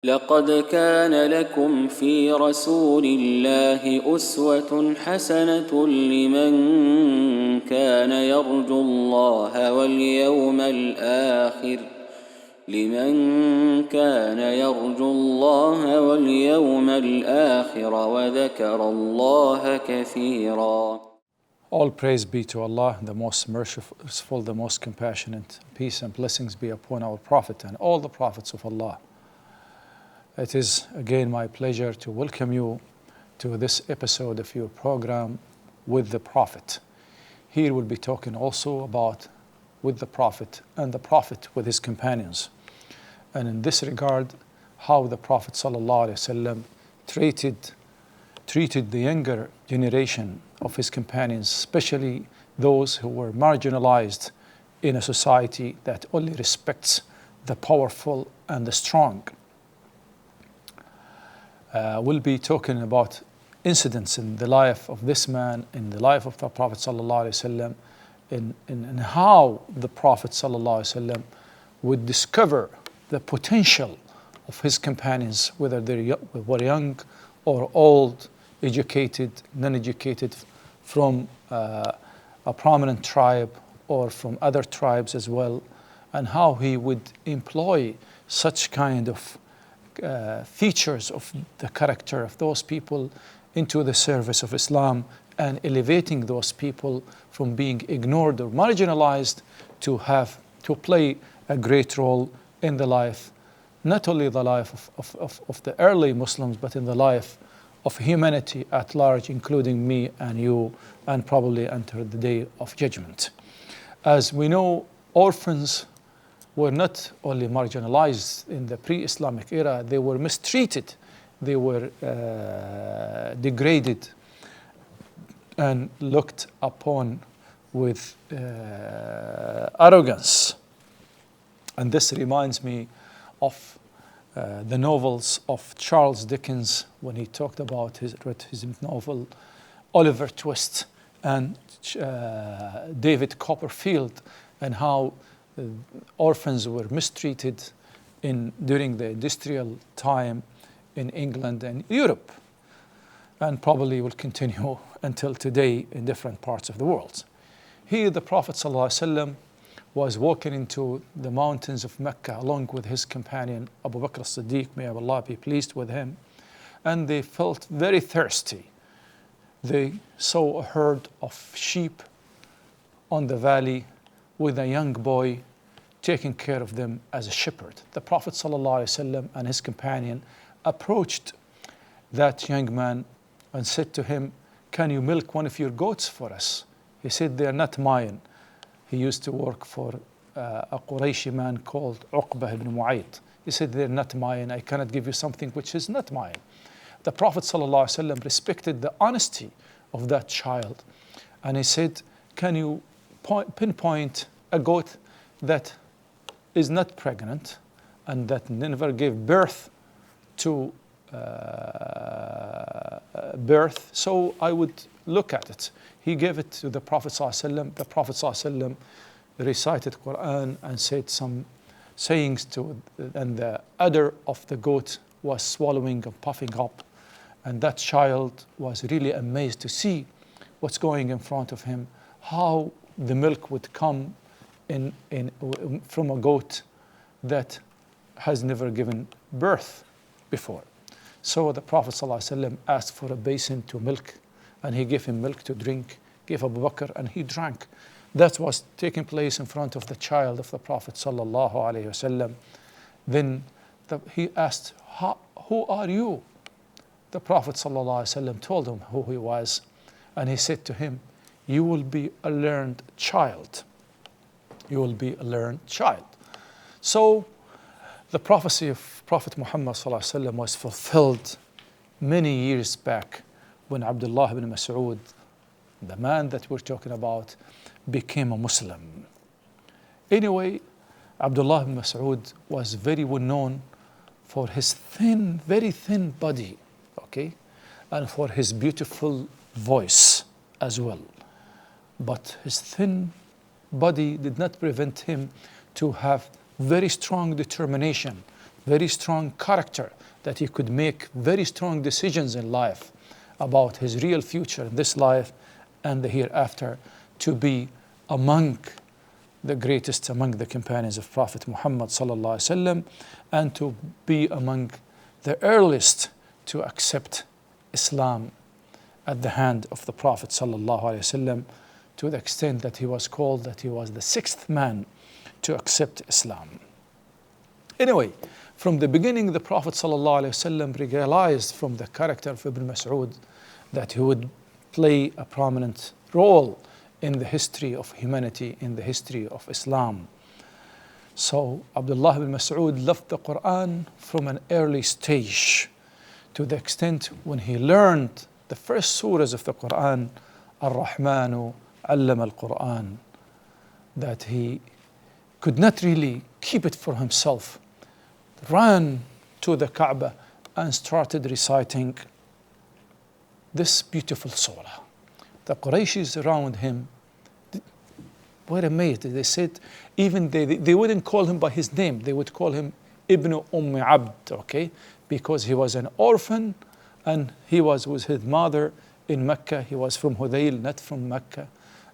لقد كان لكم في رسول الله أسوة حسنة لمن كان يرجو الله واليوم الآخر وذكر الله كثيرا. All praise be to Allah, the most merciful, the most compassionate. Peace and blessings be upon our Prophet and all the Prophets of Allah. It is again my pleasure to welcome you to this episode of your program, With the Prophet. Here we'll be talking also about with the Prophet and the Prophet with his companions. And in this regard, how the Prophet ﷺ treated the younger generation of his companions, especially those who were marginalized in a society that only respects the powerful and the strong. We'll be talking about incidents in the life of this man, in the life of the Prophet ﷺ, in how the Prophet ﷺ would discover the potential of his companions, whether they were young or old, educated, non-educated, from a prominent tribe or from other tribes as well, and how he would employ such kind of features of the character of those people into the service of Islam and elevating those people from being ignored or marginalized to play a great role in the life, not only the life of the early Muslims, but in the life of humanity at large, including me and you, and probably until the day of judgment. As we know, orphans were not only marginalized in the pre-Islamic era, they were mistreated, they were degraded and looked upon with arrogance. And this reminds me of the novels of Charles Dickens when he talked about his novel Oliver Twist and David Copperfield, and how orphans were mistreated during the industrial time in England and Europe, and probably will continue until today in different parts of the world. Here the Prophet ﷺ was walking into the mountains of Mecca along with his companion Abu Bakr as-Siddiq, may Allah be pleased with him, and they felt very thirsty. They saw a herd of sheep on the valley with a young boy taking care of them as a shepherd. The Prophet ﷺ and his companion approached that young man and said to him, "Can you milk one of your goats for us?" He said, "They are not mine." He used to work for a Qurayshi man called Uqbah ibn Mu'ayt. He said, "They're not mine. I cannot give you something which is not mine." The Prophet ﷺ respected the honesty of that child, and he said, "Can you pinpoint a goat that is not pregnant and that never gave birth to birth, so I would look at it?" He gave it to the Prophet ﷺ. The Prophet ﷺ recited Quran and said some sayings and the udder of the goat was swallowing and puffing up, and that child was really amazed to see what's going in front of him, how the milk would come from a goat that has never given birth before. So the Prophet ﷺ asked for a basin to milk, and he gave him milk to drink, gave Abu Bakr, and he drank. That was taking place in front of the child of the Prophet ﷺ. Then he asked, "Who are you?" The Prophet ﷺ told him who he was, and he said to him, "You will be a learned child. You will be a learned child." So the prophecy of Prophet Muhammad ﷺ was fulfilled many years back when Abdullah ibn Mas'ud, the man that we're talking about, became a Muslim. Anyway, Abdullah ibn Mas'ud was very well known for his very thin body, okay, and for his beautiful voice as well. But his thin body did not prevent him to have very strong determination very strong character, that he could make very strong decisions in life about his real future in this life and the hereafter, to be among the greatest among the companions of Prophet Muhammad sallallahu alaihi wasallam, and to be among the earliest to accept Islam at the hand of the Prophet sallallahu alaihi wasallam, to the extent that he was called that he was the sixth man to accept Islam. Anyway, from the beginning, the Prophet sallallahu alaihi wasallam realized from the character of Ibn Mas'ud that he would play a prominent role in the history of humanity, in the history of Islam. So Abdullah ibn Mas'ud loved the Quran from an early stage, to the extent when he learned the first surahs of the Quran, Ar-Rahmanu Allama al-Quran, that he could not really keep it for himself, ran to the Kaaba and started reciting this beautiful surah. The Qurayshis around him were amazed. They said, even they wouldn't call him by his name, they would call him Ibn Abd, okay? Because he was an orphan and he was with his mother in Mecca. He was from Hudayl, not from Mecca.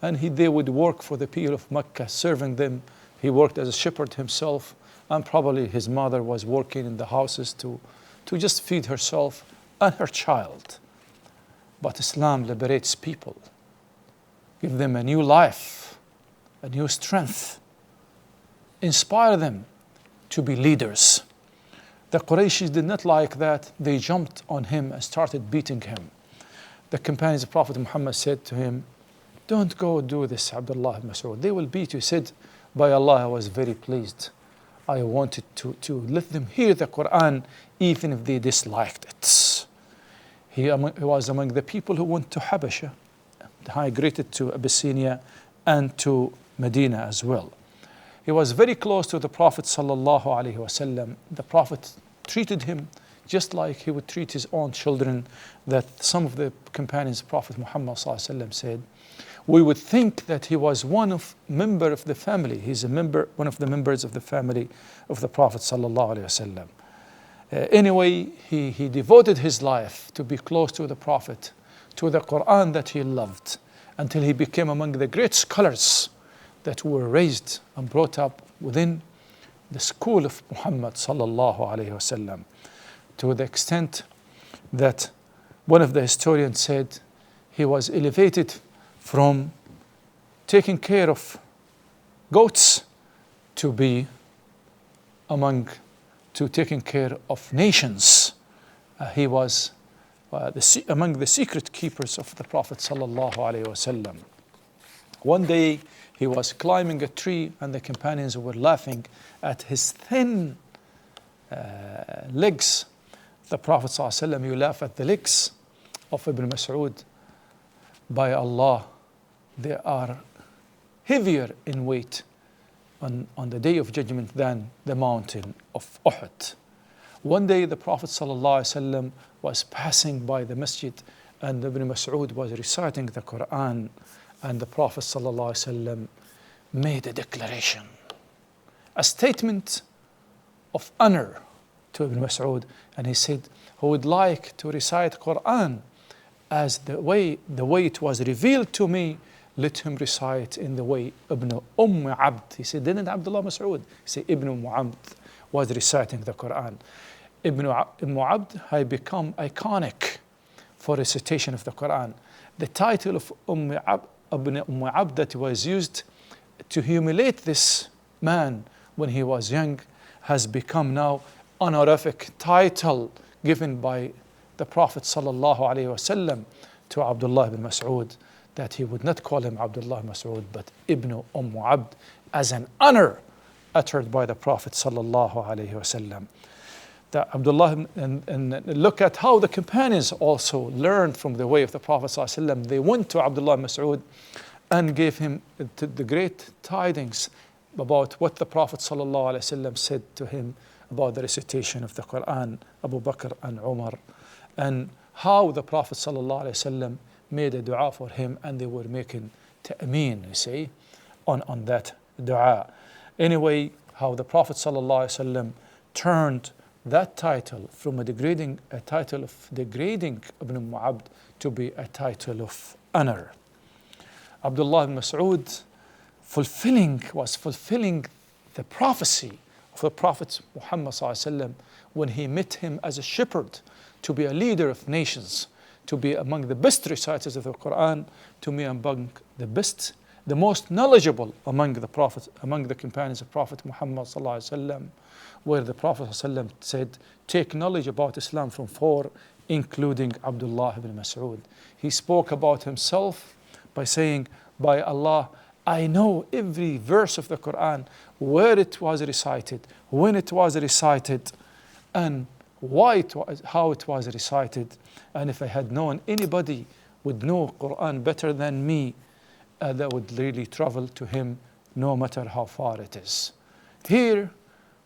And they would work for the people of Mecca, serving them. He worked as a shepherd himself, and probably his mother was working in the houses to just feed herself and her child. But Islam liberates people, give them a new life, a new strength, inspire them to be leaders. The Qurayshis did not like that. They jumped on him and started beating him. The companions of Prophet Muhammad said to him, "Don't go do this, Abdullah ibn Mas'ud. They will beat you." He said, "By Allah, I was very pleased. I wanted to let them hear the Quran even if they disliked it." He was among the people who went to Habasha, migrated to Abyssinia and to Medina as well. He was very close to the Prophet sallallahu alaihi wasallam. The Prophet treated him just like he would treat his own children, that some of the companions of Prophet Muhammad sallallahu alaihi wasallam said, we would think that he was member of the family. He's one of the members of the family of the Prophet sallallahu alaihi wasallam. Anyway, he devoted his life to be close to the Prophet, to the Quran that he loved, until he became among the great scholars that were raised and brought up within the school of Muhammad sallallahu alaihi wasallam, to the extent that one of the historians said he was elevated from taking care of goats to be to taking care of nations. He was among the secret keepers of the Prophet sallallahu alaihi wasallam. One day he was climbing a tree and the companions were laughing at his thin legs. The Prophet sallallahu alaihi wasallam, you laugh at the legs of Ibn Mas'ud. By Allah, they are heavier in weight on the day of judgment than the mountain of Uhud. One day the Prophet ﷺ was passing by the masjid and Ibn Mas'ud was reciting the Quran, and the Prophet ﷺ made a declaration, a statement of honor to Ibn Mas'ud, and he said, who would like to recite Quran as the way it was revealed to me, let him recite in the way Ibn Abd. He said, didn't Abdullah Mas'ud? He said, Ibn Abd was reciting the Quran. Ibn Abd had become iconic for recitation of the Quran. The title of Ibn Abd that was used to humiliate this man when he was young has become now honorific title given by the Prophet sallallahu alaihi wasallam to Abdullah ibn Mas'ud, that he would not call him Abdullah Mas'ud but Ibn Abd, as an honor uttered by the Prophet sallallahu alaihi wasallam. Abdullah, and look at how the companions also learned from the way of the Prophet sallallahu alaihi wasallam. They went to Abdullah Mas'ud and gave him the great tidings about what the Prophet sallallahu alaihi wasallam said to him about the recitation of the Quran, Abu Bakr and Umar, and how the Prophet sallallahu alaihi wasallam made a dua for him, and they were making ta'ameen, you see, on that dua. Anyway, how the Prophet sallallahu alaihi wasallam turned that title from a title of degrading Ibn Abd to be a title of honor. Abdullah ibn Mas'ud was fulfilling the prophecy of the Prophet Muhammad ﷺ when he met him as a shepherd, to be a leader of nations, to be among the best reciters of the Quran, to be among the most knowledgeable among the companions of Prophet Muhammad ﷺ, where the Prophet ﷺ said, take knowledge about Islam from four, including Abdullah ibn Mas'ud. He spoke about himself by saying, by Allah, I know every verse of the Quran, where it was recited, when it was recited, and how it was recited. And if I had known anybody would know Quran better than me, that would really travel to him no matter how far it is. Here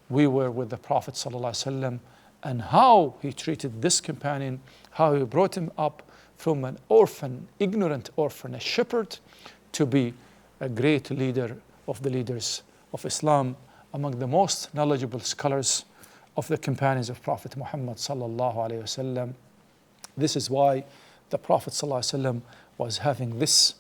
we were with the Prophet ﷺ and how he treated this companion, how he brought him up from an orphan, ignorant orphan, a shepherd, to be a great leader of the leaders of Islam, among the most knowledgeable scholars of the companions of Prophet Muhammad sallallahu alaihi wasallam. This is why the Prophet sallallahu alaihi wasallam was having this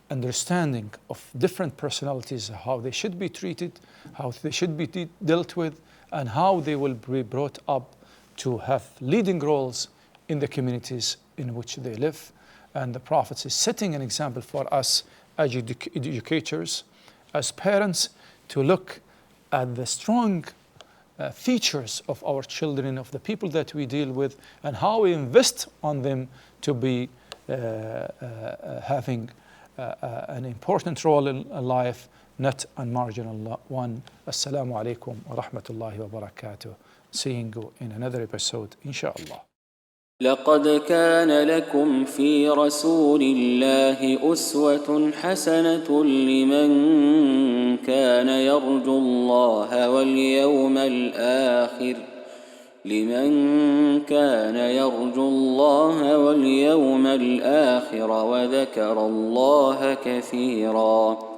understanding of different personalities, how they should be treated, how they should be dealt with, and how they will be brought up to have leading roles in the communities in which they live. And the Prophet is setting an example for us as educators, as parents, to look at the strong features of our children, of the people that we deal with, and how we invest on them to be having an important role in life, not a marginal one. Assalamu alaikum wa rahmatullahi wa barakatuh. Seeing you in another episode, inshallah. لقد كان لكم في رسول الله أسوة حسنة لمن كان يرجو الله واليوم الآخر وذكر الله كثيرا.